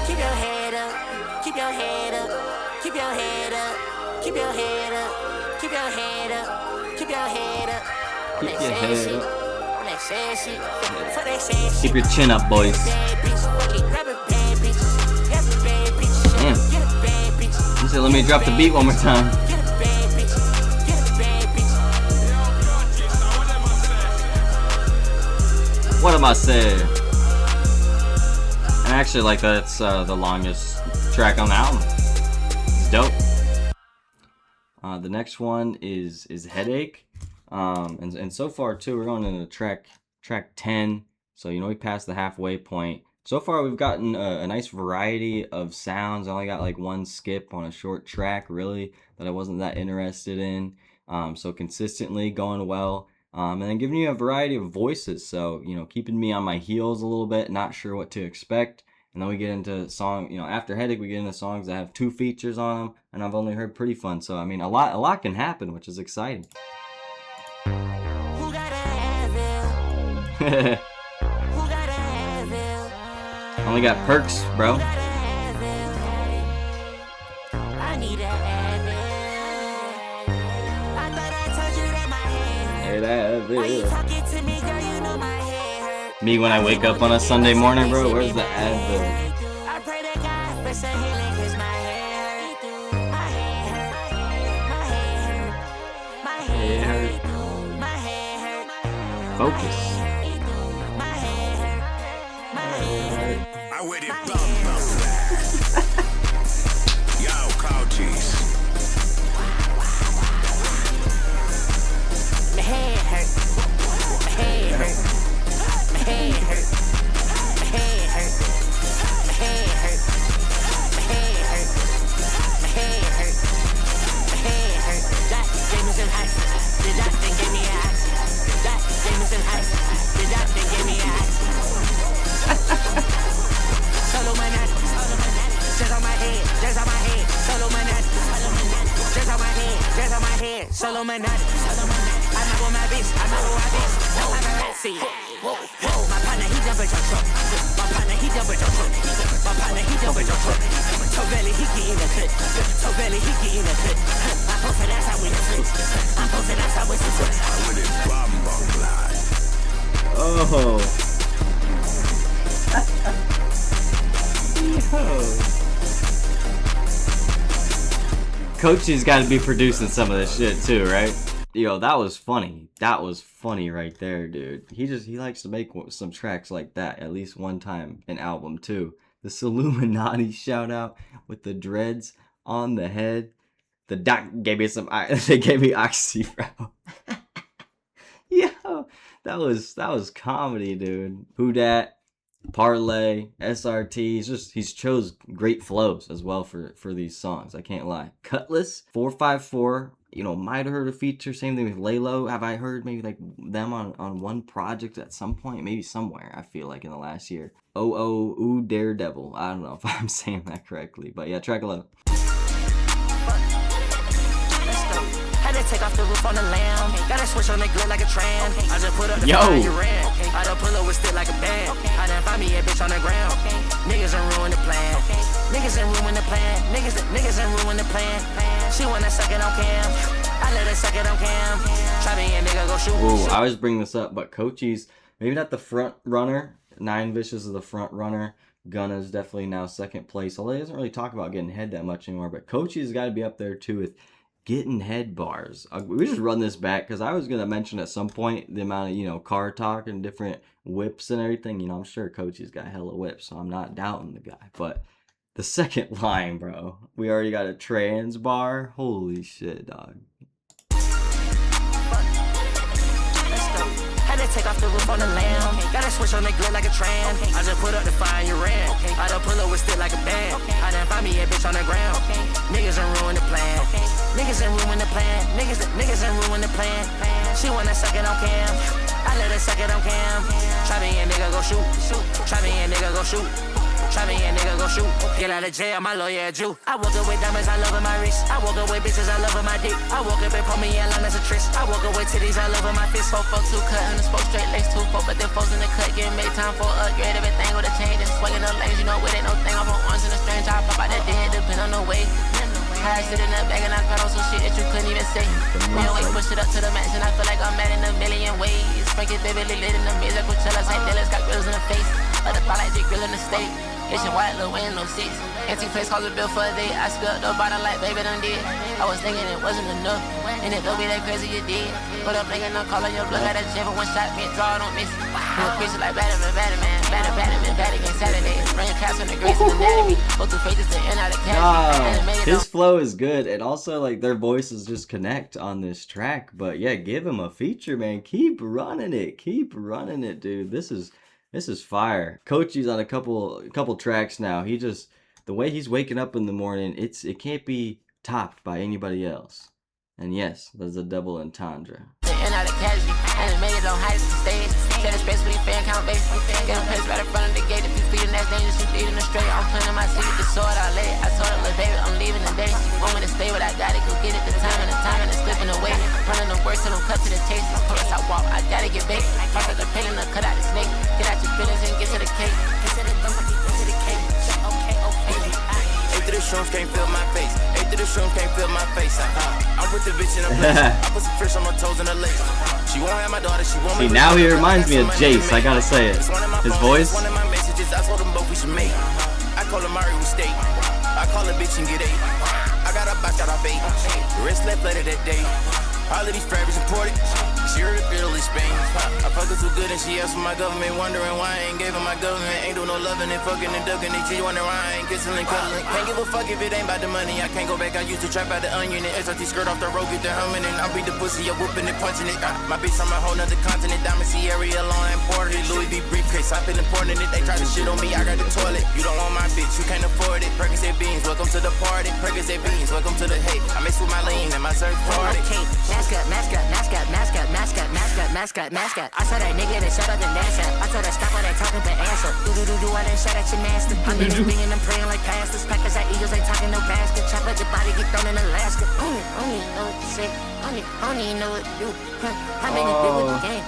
[SPEAKER 2] Keep your head up. Keep your head up. Keep your head up. Keep your head up. Keep your head up. Keep your head up. On that sad shit. On that sad shit. For that sad shit.
[SPEAKER 1] Keep your chin up, boys. Damn. You said let me drop the beat one more time. What am I saying? And actually, like that's the longest track on the album. It's dope. The next one is Headache. And so far too, we're going into track 10. So we passed the halfway point. So far we've gotten a nice variety of sounds. I only got like one skip on a short track really that I wasn't that interested in. So consistently going well. And then giving you a variety of voices. So, keeping me on my heels a little bit, not sure what to expect. And then we get into after Headache, we get into songs that have 2 features on them, and I've only heard Pretty Fun. So, I mean, a lot can happen, which is exciting.
[SPEAKER 2] Who gotta have it? Who gotta have it?
[SPEAKER 1] Only got perks, bro.
[SPEAKER 2] I need a Advil. I thought I told you that my hair hurt. Why you talking to me, girl? You know my hair hurt.
[SPEAKER 1] Me when I wake up on a Sunday morning, bro. Where's the Advil?
[SPEAKER 2] I pray to God for some healing, 'cause my hair hurt. My hair hurt. My hair hurt. My hair hurt. My hair hurt.
[SPEAKER 1] Focus.
[SPEAKER 2] My hair hurt. My hair hurt.
[SPEAKER 3] I with it Yo, Cochise.
[SPEAKER 2] My head hurt. My head hurt. My head hurt. My head hurt. My head hurt. My head hurt. My head hurt. My head hurt. That gave me some ice. The doctor gave me ice. That gave me some ice. The doctor gave me ice. Solo manati. Just on my head. Just on my head. Solo manati. Just on my head. Just on my head. Solo manati. I'm not with my bitch. I'm not with my bitch. No, I'm not. See. Whoa, my partner, he jump at your truck. My partner, he jump at your truck. My partner, he jump at your truck. So belly, he get in the cut. So belly, he get in the cut. I'm posted, that's how we the switch. I'm posted, that's how we the switch.
[SPEAKER 3] I with it
[SPEAKER 1] Oh. Yo. Coachy's got to be producing some of this shit too, right? Yo, that was funny. That was funny right there, dude. He likes to make some tracks like that at least one time an album too. This Illuminati shout out with the dreads on the head. The doc gave me some. They gave me oxy, bro. Yo, that was comedy, dude. Who Dat, Parlay, SRT. He's chose great flows as well for these songs. I can't lie. Cutlass 454. Might have heard a feature. Same thing with Laylo. Have I heard maybe like them on one project at some point? Maybe somewhere, I feel like in the last year. Ooh, Daredevil. I don't know if I'm saying that correctly. But yeah, track 11.
[SPEAKER 2] Had to take off the roof on the lamb. Got to switch on the glove like a tram. I just put up the
[SPEAKER 1] Yo.
[SPEAKER 2] fire you ran. I done pull up with stick like a band. I done find me a bitch on the ground. Niggas done ruin the plan. Niggas done ruin the plan. Niggas done ruin the plan. She wanna suck it on cam. I let her suck it on cam. Try me and nigga go shoot.
[SPEAKER 1] Ooh, I always bring this up, but Cochise, maybe not the front runner. Nine Vicious is the front runner. Gunna's definitely now second place. Although he doesn't really talk about getting head that much anymore. But Cochise has got to be up there too with getting head bars. We just run this back because I was gonna mention at some point the amount of car talk and different whips and everything. I'm sure Cochise got hella whips, so I'm not doubting the guy. But the second line, bro, we already got a trans bar. Holy shit, dog.
[SPEAKER 2] Had to take off the roof on the lamb. Gotta switch on the glove like a tram. I just put up the fire and you ran. I done pull up with stick like a band. I done find me a bitch on the ground. Niggas done ruin the plan. Niggas done ruin the plan. Niggas done ruin the plan. She wanna suck it on cam. I let her suck it on cam. Try me and nigga go shoot. Try me and nigga go shoot. Try me and nigga go shoot. Get out of jail, my lawyer a Jew. I woke up with diamonds, I love in my wrist. I woke up with bitches, I love in my dick. I woke up and put me in line as a tryst. I woke up with titties, I love in my fist. 4 folks who cut and the spoke straight lace 2 4, but them folks in the cut getting made time for upgrade. Everything with a change and swinging the lanes, with it, no thing. I'm on ones in the strange. I pop out that dead, depend on the way. I sit in the bag and I cut on some shit that you couldn't even say. Me always push it up to the max and I feel like I'm mad in a million ways. Frank is baby lit in the maze like Coachella, St. Dallas got grills in the face. But the thought like Jake grill in the state. Asian white, Lil Wayne, no seats. Empty place calls a bill for a day. I spilled the bottle like baby done did. I was thinking it wasn't enough, and it don't be that crazy you did. Put up nigga, no calling your blood, got that jam, but one shot, me draw, don't miss. You a creature like Batman, Batman against Saturday. Bring your cast on the grace and anatomy. Go through pages to end out of cash.
[SPEAKER 1] His flow is good, and also like their voices just connect on this track. But yeah, give him a feature, man. Keep running it, dude. This is fire. Coachie's on a couple tracks now. The way he's waking up in the morning, it can't be topped by anybody else. And yes, there's a double entendre.
[SPEAKER 2] And out of casualty, and it made it on highest stage. Set a space with your fan count base. Get a place right in front of the gate. If you feeding that's dangerous, you leading the straight. I'm planting my seat with the sword I lay. I told her, little baby, I'm leaving today. Want me to stay, but I gotta go get it. The time and it's slipping away. Running the worst, so don't cut to the chase. Plus I walk, I gotta get baked. Pop out the pen and cut out the snake. Get out your feelings and get to the cake.
[SPEAKER 4] Ate the shrooms, can't feel my face. Ate the shrooms, can't feel my face. I'm with the bitch in a place. I put some fish on my toes and a lace. She won't have my daughter, she won't.
[SPEAKER 1] See, now he reminds me of Jace, I gotta say it. His voice.
[SPEAKER 4] One of my messages, I told them both we should mate. I call her Mari, we stay. I call her bitch and get 8. I got a box out of 8. The rest left later that day. All of these fabrics imported. She heard the Italy, Spain. I fuck her too good and she asked for my government, wondering why I ain't gave her my government. Ain't do no loving and fucking and ducking and she wondering why I ain't kissing and cuddling. Can't give a fuck if it ain't about the money. I can't go back. I used to trap out the onion and SRT skirt off the road, get the humming and I'll beat the pussy up, whooping and punching it. My bitch from a whole nother continent, Diamond Sierra long imported. Louis V briefcase, I've been importing it. They try to shit on me, I got the toilet. You don't want my bitch, you can't afford it. Percocet beans, welcome to the party. Percocet beans, welcome to the hate. I mix with my lean and my surf party.
[SPEAKER 2] Okay, mascot, mascot, mascot, mascot, mascot, mascot, mascot, mascot. I saw that nigga that shut up the NASA. I told her stop all that talking but answer. Do I done shut at your master. I'm in the ring and I'm praying like pastors. Packers like eagles, ain't talking no basket. Chop up your body, get thrown in Alaska. Only know what to say. Only know what to do. How many did with the game?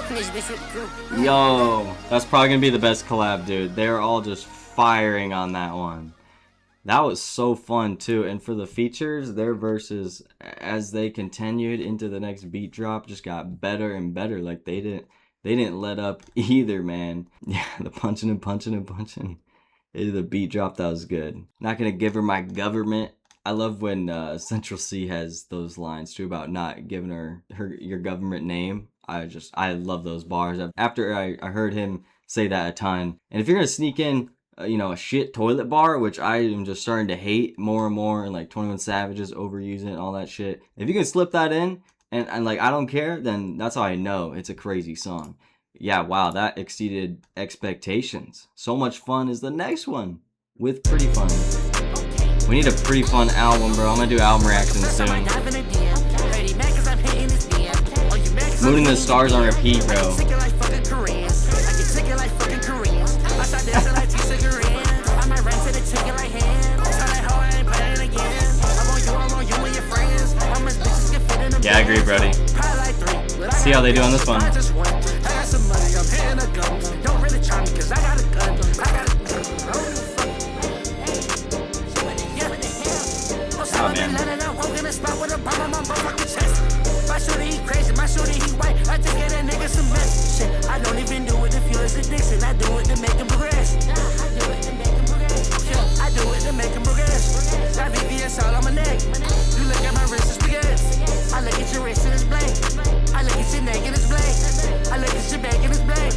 [SPEAKER 2] This bitch with the
[SPEAKER 1] Yo, that's probably gonna be the best collab, dude. They're all just firing on that one. That was so fun too, and for the features, their verses as they continued into the next beat drop just got better and better. Like they didn't let up either, man. Yeah, the punching and punching and punching. The beat drop, that was good. Not gonna give her my government. I love when Central C has those lines too about not giving her your government name. I love those bars. After I heard him say that a ton. And if you're gonna sneak in a shit toilet bar, which I am just starting to hate more and more, and like 21 Savage's overusing it and all that shit. If you can slip that in and like I don't care, then that's how I know it's a crazy song. Yeah, wow, that exceeded expectations. So Much Fun is the next one with Pretty Fun. We need a Pretty Fun album, bro. I'm gonna do album reactions soon. Moon and the Stars on repeat, bro. Yeah, I agree, Brody. Let's see how they do on this one. Oh, man. My shorty, he white. I just get that nigga some mess. Shit, I don't even do it to fuel his addiction. I do it to make him progress. I do it to make him progress. I do it to make him progress. That VVS all on my neck. You look at my wrist, it's spaghetti. I look at your wrist and it's blank. I look at your neck and it's blank. I look at your back and it's blank.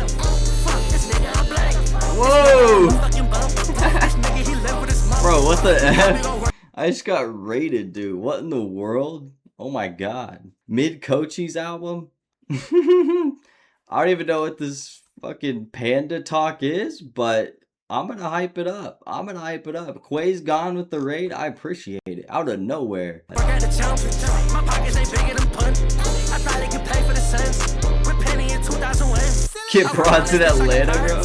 [SPEAKER 1] Fuck this nigga, I'm blank. Whoa! Bro, what the F? I just got raided, dude. What in the world? Oh my god. Mid-Cochise album? I don't even know what this fucking Panda talk is, but I'm gonna hype it up. Quay's gone with the raid. I appreciate it. Out of nowhere. My pockets ain't bigger than pun. I probably could pay for the Suns. With Penny in 2001. Get brought to Atlanta, bro.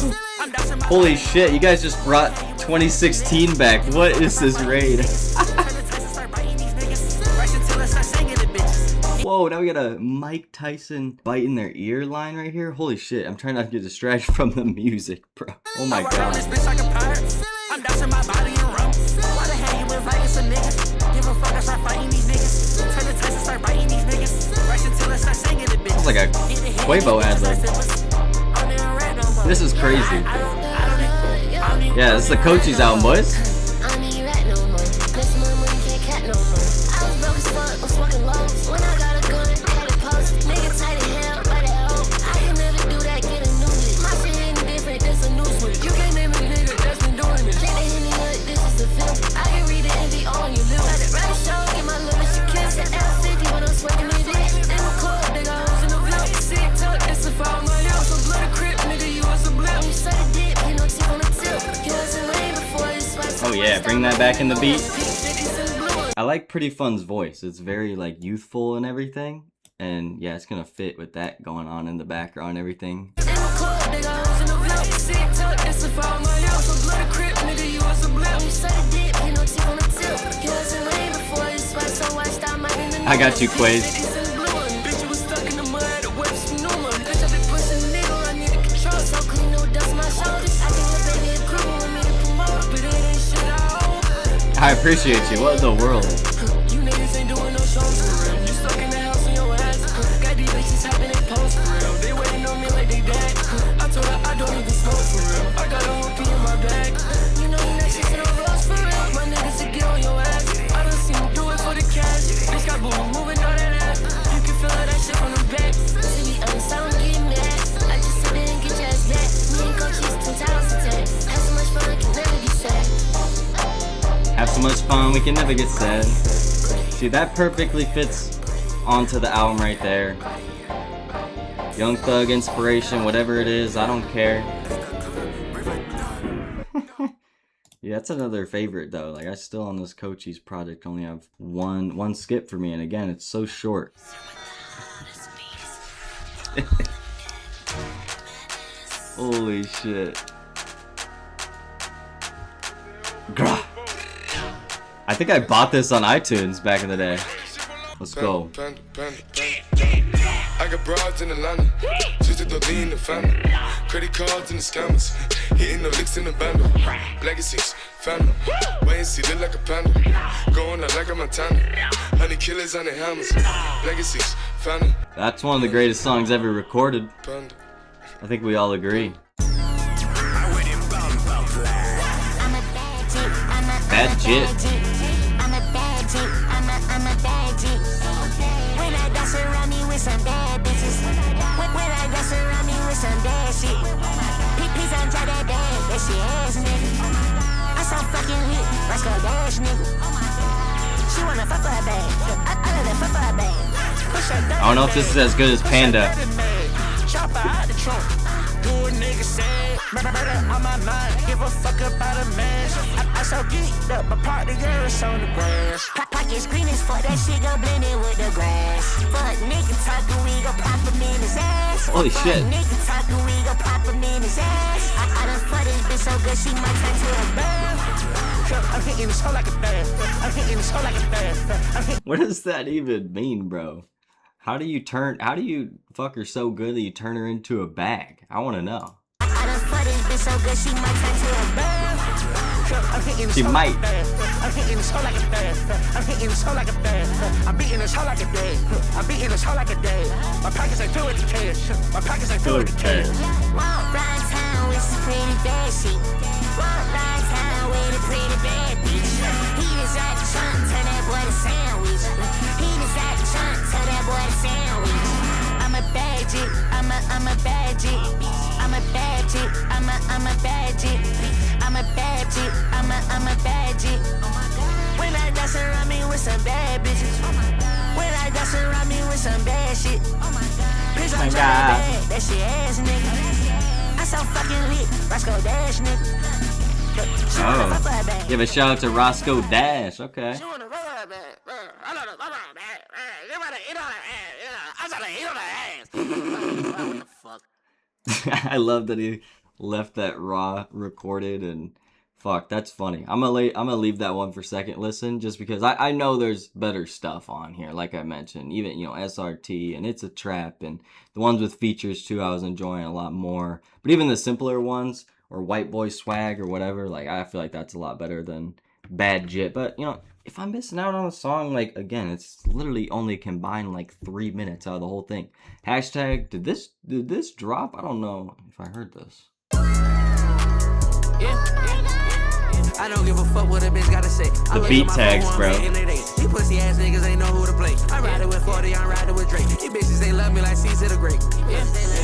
[SPEAKER 1] Holy shit, you guys just brought 2016 back. What is this raid? Whoa, now we got a Mike Tyson bite in their ear line right here. Holy shit, I'm trying not to get distracted from the music, bro. Oh my god. Sounds like a Quavo ad-lib. This is crazy. Yeah, this is the Cochise album, boys. Oh yeah, bring that back in the beat. I like Pretty Fun's voice. It's very like youthful and everything. And yeah, it's gonna fit with that going on in the background and everything. I got you, Quays. I appreciate you. What in the world?
[SPEAKER 2] You niggas ain't doing no shows for real. You stuck in the house in your ass. Got these bitches having it post for real. They waiting on me like they dead. I told her I don't even smoke for real. I got a whole P in my bag. You know you next to no rose for real. My niggas to get on your ass. I don't see them do it for the cash. Bitch got boo moving all that ass. You can feel that shit from the back. To be honest, I don't get mad. I just sit there and get your ass back. Me and Cochise 2010. Have so much fun, I can never be sad.
[SPEAKER 1] Have so much fun, we can never get sad. See, that perfectly fits onto the album right there. Young Thug inspiration, whatever it is, I don't care. Yeah, that's another favorite though. Like I still on this Cochise project only have one skip for me, and again, it's so short. Holy shit. Grah. I think I bought this on iTunes back in the day. Let's go.
[SPEAKER 5] I got broads in Atlanta, just to lean the family. Credit cards and the scammers, hitting the licks in the bundle. Legacies, family, wait and see, look like a panda. Going out like a Montana, honey killers on the hammers. Legacies, family.
[SPEAKER 1] That's one of the greatest songs ever recorded.
[SPEAKER 5] Panda.
[SPEAKER 1] I think we all agree. Bad jit.
[SPEAKER 2] I'm a bad jit. I'm a bad jit. When I dance around me with some bad bitches. When I dance around me with some bad shit. Please don't try that bad shit ass nigga. I'm so fucking lit. Let's go dash nigga. She wanna fuck for her bag. I let her fuck for her bag.
[SPEAKER 1] I don't know if this is as good as Panda.
[SPEAKER 2] Chop out the trunk. Do a nigga say murder on my mind. Give a fuck about a man. I so geeked up, my party girl is on the grass. Pockets green as fuck, that shit go blend in with the grass. Fuck nigga talking, we go pop him in his ass.
[SPEAKER 1] Holy shit.
[SPEAKER 2] Nigga talking, we go pop him in his ass. I done fuck this bitch so good, she might turn to a bird. I'm hitting this hoe like a bird. I'm hitting this hoe like a bird.
[SPEAKER 1] What does that even mean, bro? How do you fuck her so good that you turn her into a bag? I want to know.
[SPEAKER 2] I done fuck this bitch so good, she might turn to a bird.
[SPEAKER 1] She might.
[SPEAKER 2] I'm hitting this hoe like a bird. I'm hitting this hoe like a bird. I'm beating this hoe like a day. I'm beating this hoe like a day. My pockets ain't filled with the cash. My pockets ain't filled with the cash. Walk round town with some pretty bad shit. Walk round town with a pretty bad bitch. He is at the trunk, turn that boy to sandwich. He is at the trunk, turn that boy to sandwich. I'm a bad jit. I'm a bad jit. I'm a bad jit. I'm a bad jit. I'm a bad jit. I'm a bad jit. When I dance around me with some bad bitches. When I dance around me with some bad shit. Please don't try that shit ass nigga. I'm so fucking lit. Roscoe Dash nigga.
[SPEAKER 1] Oh, give a shout out to Roscoe Dash. Okay.
[SPEAKER 2] She wanna rub her back. I don't know. You wanna eat on her ass. I'm trying to eat on her ass. What the fuck?
[SPEAKER 1] I love that he left that raw recorded, and fuck, that's funny. I'm gonna leave that one for second listen, just because I know there's better stuff on here. Like I mentioned, even SRT and It's a Trap, and the ones with features too, I was enjoying a lot more. But even the simpler ones, or White Boy Swag or whatever, like I feel like that's a lot better than Bad Jit. But if I'm missing out on a song, like again, it's literally only combined like 3 minutes out of the whole thing. Hashtag, did this drop? I don't know if I heard this.
[SPEAKER 6] I don't give a fuck what a bitch gotta say.
[SPEAKER 1] The beat tags, bro.
[SPEAKER 6] These pussy ass niggas ain't know who to play. I'm riding with 40, I'm riding with Drake. These bitches ain't love me like Caesar the Great.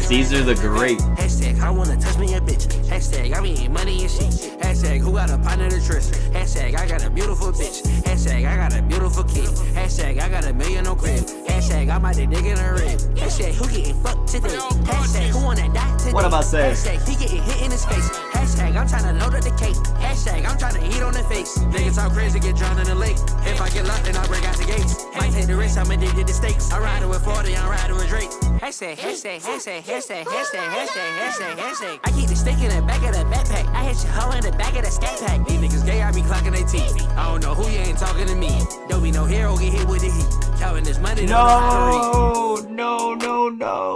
[SPEAKER 1] Caesar the Great.
[SPEAKER 6] Hashtag, I wanna touch me a bitch. Hashtag, I be eating money and shit. Hashtag, who got a partner to trust? Hashtag, I got a beautiful bitch. Hashtag, I got a beautiful kid. Hashtag, I got $1 million on crib. Hashtag, I'm out there digging a rib. Hashtag, who getting fucked today? Hashtag, who wanna die today?
[SPEAKER 1] What am I saying?
[SPEAKER 6] Hashtag, he getting hit in his face. Hashtag, I'm trying to load up the cake. Hashtag, I'm trying to eat on the face. Niggas talk crazy, get drowned in the lake. If I get locked, then I break out the gates. Might take the risk, I'm addicted to stakes. I'm riding with 40, I'm riding with Drake. Hashtag, hashtag, hashtag, hashtag, hashtag, hashtag, hashtag, hashtag. I keep the stick in the back of the backpack. I hit your hoe in the back of the scat pack. These niggas gay, I be clocking their teeth. I don't know who you ain't talking to me. Don't be no hero, get hit with the heat. Counting this money,
[SPEAKER 1] No.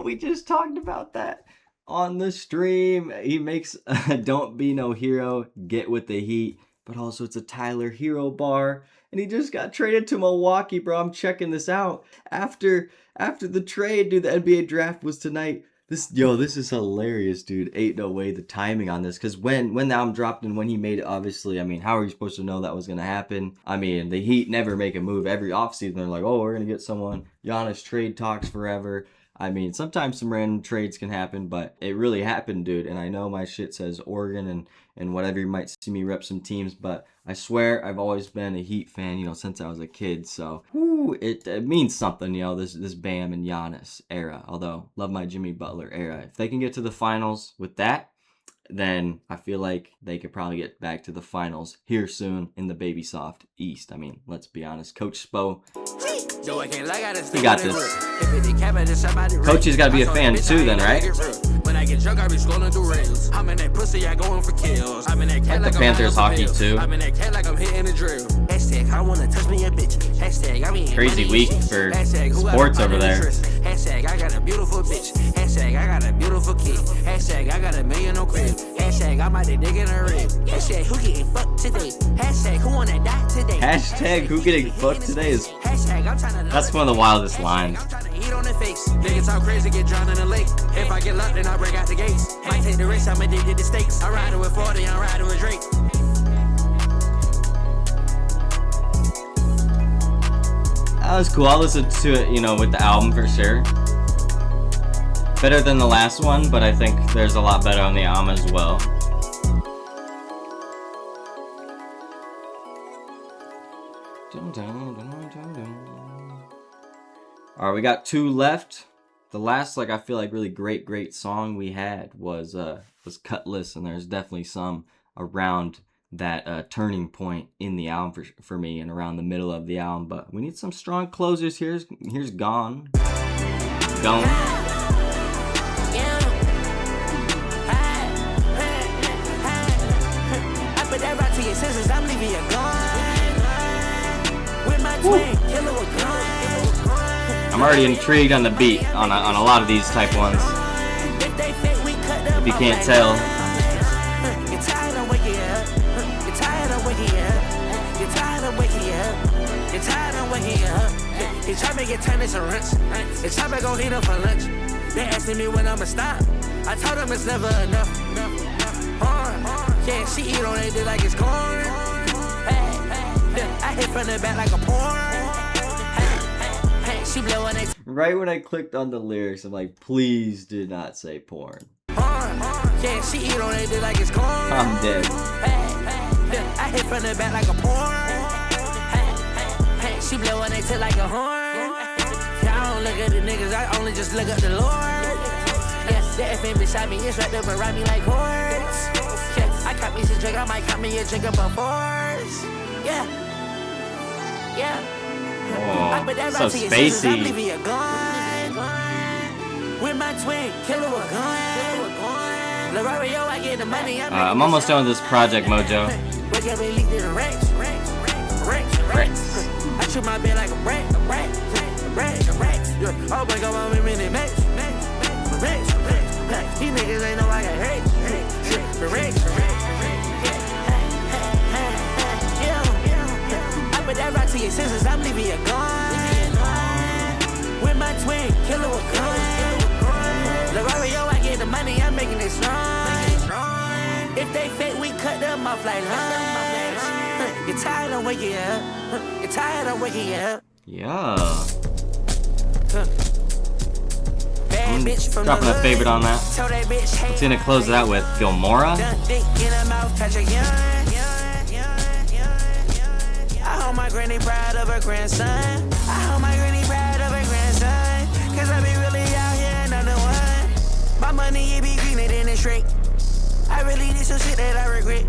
[SPEAKER 1] We just talked about that on the stream. He makes Don't Be No Hero, Get With The Heat. but also it's a Tyler Hero bar. And he just got traded to Milwaukee, bro. I'm checking this out. After the trade, dude, the NBA draft was tonight. This is hilarious, dude. Ain't no way the timing on this. Because when the album dropped and when he made it, obviously, I mean, how are you supposed to know that was going to happen? I mean, the Heat never make a move. Every offseason, they're like, oh, we're going to get someone. Giannis trade talks forever. I mean, sometimes some random trades can happen, but it really happened, dude. And I know my shit says Oregon and whatever, you might see me rep some teams, but I swear I've always been a Heat fan, since I was a kid. So, it means something, this Bam and Giannis era. Although, love my Jimmy Butler era. If they can get to the finals with that, then I feel like they could probably get back to the finals here soon in the Baby Soft East. I mean, let's be honest. Coach Spo, he got this. Coachy's got to be a fan too then, right?
[SPEAKER 6] When I get drunk, I be scrolling through reels. I'm in that pussy, I going for kills. I'm in that cat
[SPEAKER 1] like the Panthers hockey too.
[SPEAKER 6] I'm in that cat like I'm hitting the drill. Hashtag, I wanna touch me a bitch. Hashtag, I mean
[SPEAKER 1] crazy week for sports over there.
[SPEAKER 6] Hashtag, I got a beautiful bitch. Hashtag, I got a beautiful kid. Hashtag, I got $1 million on crib. Hashtag, I might dig in her rib. Hashtag, who getting fucked today? Hashtag, who wanna die today?
[SPEAKER 1] Hashtag, who getting fucked today is... That's one of the wildest lines.
[SPEAKER 6] I'm trying to eat on the face. Niggas talk crazy, get drowned in the lake. If I get locked, then I break out the gates. Might take the risk, I'm addicted to stakes. I ride with 40, I'm riding with Drake.
[SPEAKER 1] That was cool. I'll listen to it, with the album for sure. Better than the last one, but I think there's a lot better on the album as well. Alright, we got 2 left. The last, I feel like really great song we had was Cutlass, and there's definitely some around that turning point in the album for me and around the middle of the album. But we need some strong closers. Here's Gone. Gone.
[SPEAKER 6] I'm leaving you gone. With my twin, killer with gun.
[SPEAKER 1] I'm already intrigued on the beat on a lot of these type ones. If you can't tell.
[SPEAKER 6] You're tired of waking up. You're tired of waking up. You're tired of waking up. You're tired of waking up. You try to make it turn into lunch. It's time to go eat up for lunch. They asking me when I'ma stop. I told them it's never enough. Yeah, she eat on it like it's corn. I hit from the back like a porn. She blow on it.
[SPEAKER 1] Right when I clicked on the lyrics, I'm like, please do not say porn.
[SPEAKER 6] Yeah, she eat on it like it's corn.
[SPEAKER 1] I'm dead.
[SPEAKER 6] I hit from the back like a porn. She blow on it like a horn. Yeah, I don't look at the niggas, I only just look at the Lord. Yeah, the FM beside me is right there around me like hordes. Yeah, I caught me some drink, I might caught me a drink up a force. Yeah.
[SPEAKER 1] Oh, so spacey.
[SPEAKER 6] With my twin, killer with gun. I get the money.
[SPEAKER 1] I'm almost done with this project, Mojo.
[SPEAKER 6] I shoot my bed like a rat. Oh my God, I'm in minute match. These niggas ain't know I got hate. I put that right to your senses, I'm leaving you gone. With my twin, killer with gun. I get the money, I'm making it strong. If they fake, we cut them off like lunch. You're tired of waking up. You're tired of waking up.
[SPEAKER 1] Yeah.
[SPEAKER 6] Bad bitch from
[SPEAKER 1] dropping
[SPEAKER 6] the
[SPEAKER 1] a favorite on that.
[SPEAKER 6] So that bitch hate.
[SPEAKER 1] What's gonna close it out with? Gilmora?
[SPEAKER 6] I hold my granny proud of her grandson. I hold my granny proud of her grandson. Cause I be really out here and I'm the one. My money, it be greener than a shrink. I really did some shit that I regret.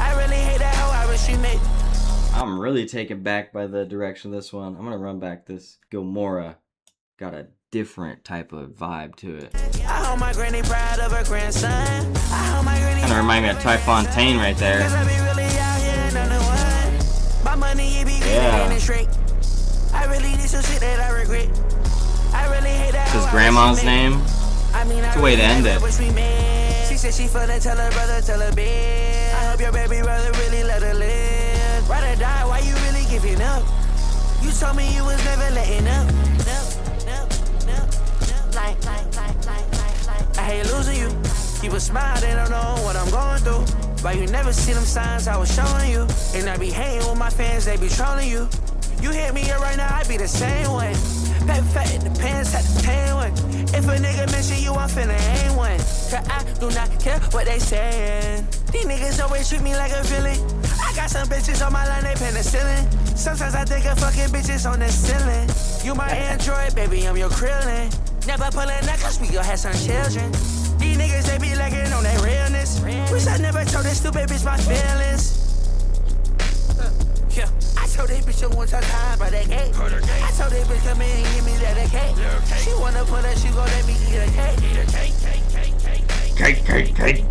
[SPEAKER 6] I really hate that hoe I wish she made.
[SPEAKER 1] I'm really taken back by the direction of this one. I'm gonna run back this. Gilmora got a different type of vibe to it.
[SPEAKER 6] I hold my granny proud of her grandson. I hold my granny
[SPEAKER 1] kind of remind me of Ty Fontaine right there.
[SPEAKER 6] Cause I be really out here and I'm the one. My money, it be greener than a shrink. I really did some shit that I regret. I really hate that hoe
[SPEAKER 1] His
[SPEAKER 6] I
[SPEAKER 1] grandma's
[SPEAKER 6] wish she made.
[SPEAKER 1] name?
[SPEAKER 6] I mean,
[SPEAKER 1] It's a way to end it.
[SPEAKER 6] She said she finna tell her brother, tell her bitch. I hope your baby brother really let her die, why you really giving up? You told me you was never letting up. I hate losing you. Keep a smile, they don't know what I'm going through. Why you never see them signs I was showing you? And I be hating with my fans, they be trolling you. You hit me up right now, I be the same way. Pet fat in the pants, had the pain one. If a nigga mention you, I'm finna aim one. Cause I do not care what they saying. These niggas always treat me like a villain. I got some bitches on my line, they penicillin. Sometimes I think of fucking bitches on the ceiling. You my Android, baby, I'm your Krillin. Never pullin' that cause we gon' have some children. These niggas, they be lacking on their realness. Wish I never told this stupid bitch my feelings. Yeah, I told that bitch one time by that gate. I told that bitch come in and give me that cake. She wanna put her, she gon' let me eat a cake.
[SPEAKER 1] Cake.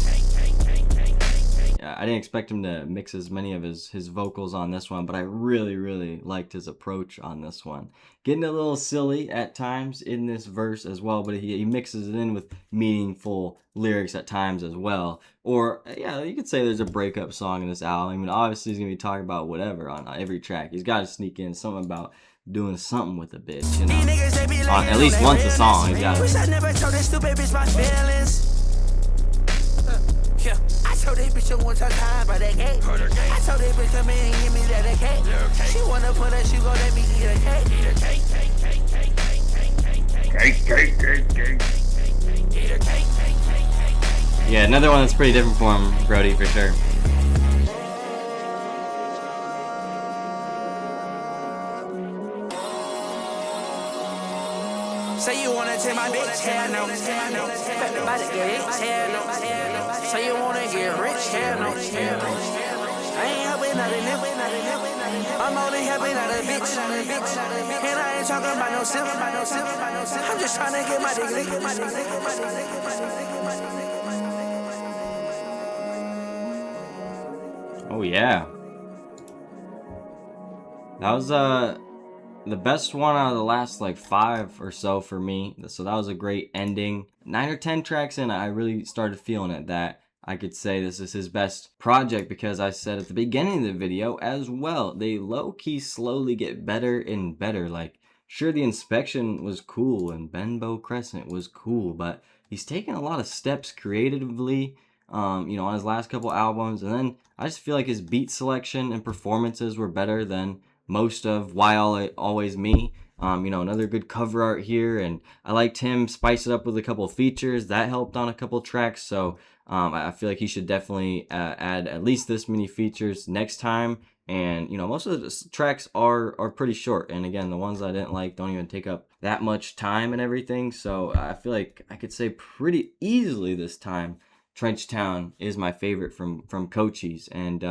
[SPEAKER 1] I didn't expect him to mix as many of his vocals on this one, but I really liked his approach on this one. Getting a little silly at times in this verse as well, but he mixes it in with meaningful lyrics at times as well. Or, yeah, you could say there's a breakup song in this album. I mean, obviously he's going to be talking about whatever on every track. He's got to sneak in something about doing something with a bitch, you know. At least once a song, he's got to.
[SPEAKER 6] Wish I never told this stupid bitch my feelings. Yeah, I told that bitch one time by that gate. I told that bitch come in and give me that cake. She wanna put her, she gon' let me eat a cake.
[SPEAKER 1] Yeah, another one that's pretty different for him, Brody, for sure.
[SPEAKER 6] Say you wanna take my bitch, hell no. Fat about to get rich, hell no. Say you wanna get rich, hell no. I ain't helping nothing, I'm only helping out a bitch. And I ain't talking about no silver, I'm just trying to get my dick.
[SPEAKER 1] Oh yeah. That was the best one out of the last like 5 or so for me. So that was a great ending. 9 or 10 tracks in, I really started feeling it that I could say this is his best project, because I said at the beginning of the video as well, they low-key slowly get better and better. Like, sure, the Inspection was cool and Benbow Crescent was cool, but he's taken a lot of steps creatively, on his last couple albums. And then I just feel like his beat selection and performances were better than most of Why Always Me. Another good cover art here, and I liked him spice it up with a couple features that helped on a couple tracks. So I feel like he should definitely add at least this many features next time. And most of the tracks are pretty short, and again, the ones I didn't like don't even take up that much time and everything. So I feel like I could say pretty easily this time Trenchtown is my favorite from Cochise, and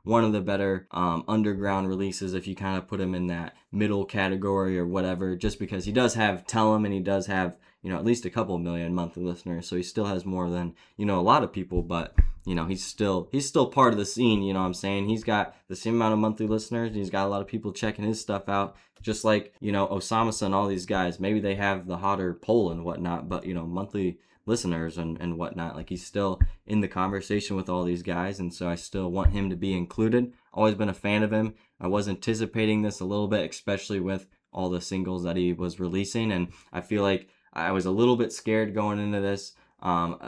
[SPEAKER 1] one of the better underground releases, if you kind of put him in that middle category or whatever, just because he does have Tell 'em, and he does have at least a couple million monthly listeners, so he still has more than a lot of people, but he's still part of the scene. You know what I'm saying? He's got the same amount of monthly listeners, and he's got a lot of people checking his stuff out, just like Osama and all these guys. Maybe they have the hotter poll and whatnot, but monthly listeners and whatnot, like he's still in the conversation with all these guys, and so I still want him to be included. Always been a fan of him. I was anticipating this a little bit, especially with all the singles that he was releasing, and I feel like I was a little bit scared going into this.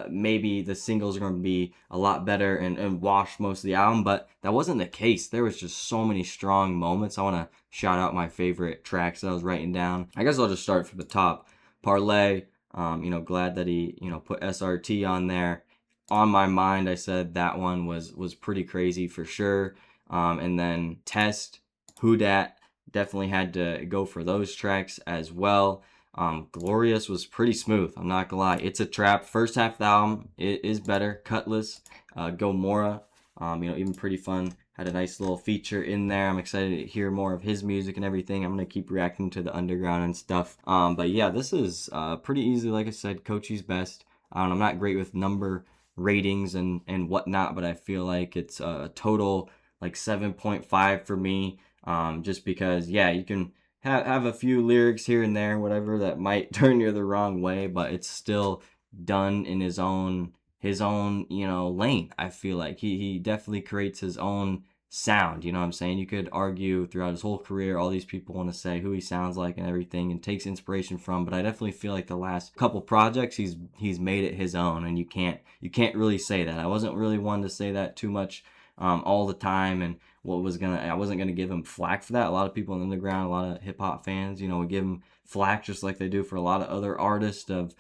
[SPEAKER 1] Maybe the singles are going to be a lot better and wash most of the album, but that wasn't the case. There was just so many strong moments. I want to shout out my favorite tracks that I was writing down. I guess I'll just start from the top. Parlay. Glad that he, put SRT on there. On My Mind, I said that one was pretty crazy for sure. And then Test, Who Dat, definitely had to go for those tracks as well. Glorious was pretty smooth, I'm not gonna lie. It's a Trap. First half of the album, it is better. Cutlass, Gomorrah, even Pretty Fun had a nice little feature in there. I'm excited to hear more of his music and everything. I'm going to keep reacting to the underground and stuff. But yeah, this is pretty easy. Like I said, Cochise best. I'm not great with number ratings and whatnot, but I feel like it's a total like 7.5 for me. Just because, yeah, you can have a few lyrics here and there, whatever, that might turn you the wrong way, but it's still done in his own lane. I feel like he definitely creates his own sound. You know what I'm saying? You could argue throughout his whole career, all these people want to say who he sounds like and everything, and takes inspiration from. But I definitely feel like the last couple projects, he's made it his own, and you can't really say that. I wasn't really one to say that too much all the time, and I wasn't gonna give him flack for that. A lot of people in the underground, a lot of hip hop fans, you know, would give him flack just like they do for a lot of other artists of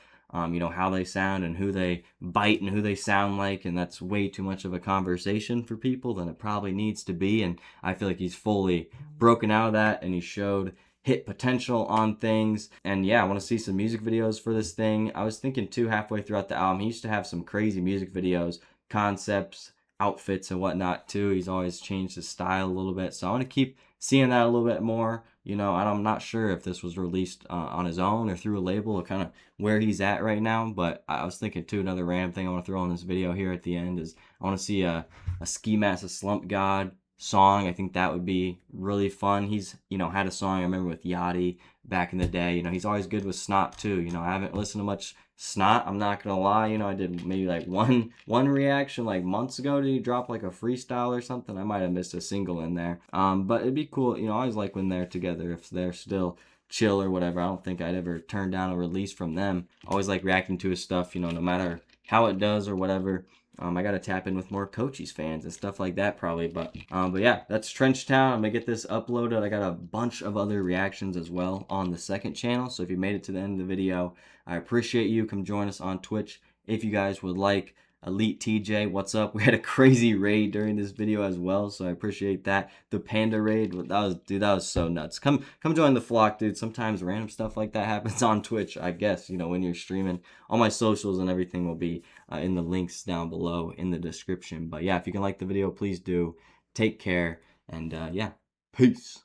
[SPEAKER 1] you know, how they sound and who they bite and who they sound like, and that's way too much of a conversation for people than it probably needs to be. And I feel like he's fully broken out of that, and he showed hit potential on things. And yeah, I want to see some music videos for this thing. I was thinking too, halfway throughout the album, he used to have some crazy music videos, concepts, outfits and whatnot too. He's always changed his style a little bit, so I want to keep seeing that a little bit more. You know, and I'm not sure if this was released on his own or through a label, or kind of where he's at right now. But I was thinking too, another random thing I want to throw in this video here at the end is I want to see a Ski Mask, a Slump God song. I think that would be really fun. He's, you know, had a song I remember with Yachty back in the day. You know, he's always good with Snot too. You know, I haven't listened to much Snot, I'm not gonna lie. You know, I did maybe like one reaction like months ago. Did he drop like a freestyle or something? I might have missed a single in there. But it'd be cool. You know, I always like when they're together, if they're still chill or whatever. I don't think I'd ever turn down a release from them. I always like reacting to his stuff, you know, no matter how it does or whatever. I gotta tap in with more Cochise fans and stuff like that probably. But yeah, that's Trench Town. I'm gonna get this uploaded. I got a bunch of other reactions as well on the second channel. So if you made it to the end of the video, I appreciate you. Come join us on Twitch if you guys would like. Elite TJ, what's up? We had a crazy raid during this video as well, so I appreciate that. The Panda raid, that was so nuts. Come join the flock, dude. Sometimes random stuff like that happens on Twitch, I guess, you know, when you're streaming. All my socials and everything will be in the links down below in the description. But yeah, if you can like the video, please do. Take care, and yeah, peace.